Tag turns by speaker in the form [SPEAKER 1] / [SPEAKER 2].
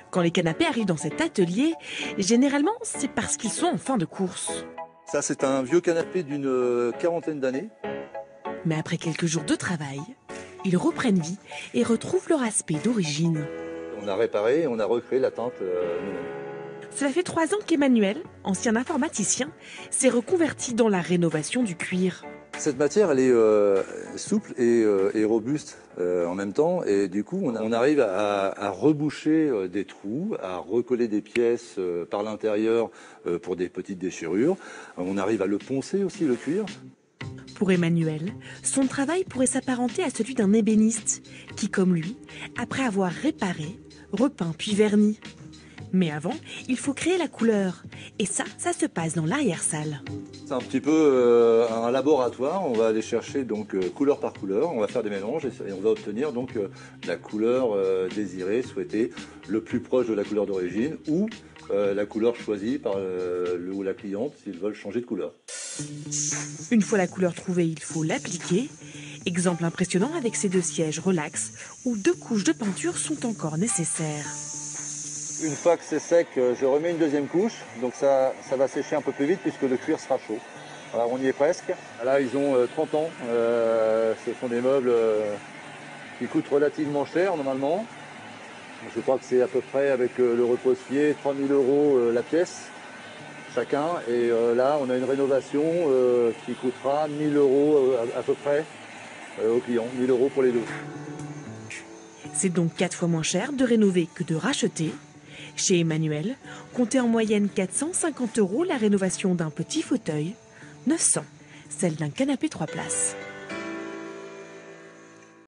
[SPEAKER 1] Quand les canapés arrivent dans cet atelier, généralement, c'est parce qu'ils sont en fin de course.
[SPEAKER 2] Ça, c'est un vieux canapé d'une quarantaine d'années.
[SPEAKER 1] Mais après quelques jours de travail, ils reprennent vie et retrouvent leur aspect d'origine.
[SPEAKER 2] On a réparé et on a recréé la teinte nous-mêmes.
[SPEAKER 1] Cela fait 3 ans qu'Emmanuel, ancien informaticien, s'est reconverti dans la rénovation du cuir.
[SPEAKER 2] Cette matière, elle est souple et robuste en même temps. Et du coup, on arrive à reboucher des trous, à recoller des pièces par l'intérieur pour des petites déchirures. On arrive à le poncer aussi, le cuir.
[SPEAKER 1] Pour Emmanuel, son travail pourrait s'apparenter à celui d'un ébéniste qui, comme lui, après avoir réparé, repeint puis verni. Mais avant, il faut créer la couleur. Et ça se passe dans l'arrière-salle.
[SPEAKER 2] C'est un petit peu un laboratoire. On va aller chercher donc couleur par couleur. On va faire des mélanges et on va obtenir donc la couleur désirée, souhaitée, le plus proche de la couleur d'origine ou la couleur choisie par le ou la cliente s'ils veulent changer de couleur.
[SPEAKER 1] Une fois la couleur trouvée, il faut l'appliquer. Exemple impressionnant avec ces 2 sièges relax où 2 couches de peinture sont encore nécessaires.
[SPEAKER 2] Une fois que c'est sec, je remets une deuxième couche, donc ça va sécher un peu plus vite puisque le cuir sera chaud. Alors on y est presque. Là ils ont 30 ans, ce sont des meubles qui coûtent relativement cher normalement. Je crois que c'est à peu près avec le repose-pied 3 000 € la pièce chacun. Et là on a une rénovation qui coûtera 1 000 € à peu près aux clients, 1 000 € pour les deux.
[SPEAKER 1] C'est donc 4 fois moins cher de rénover que de racheter. Chez Emmanuel, comptez en moyenne 450 € la rénovation d'un petit fauteuil, 900 celle d'un canapé 3 places.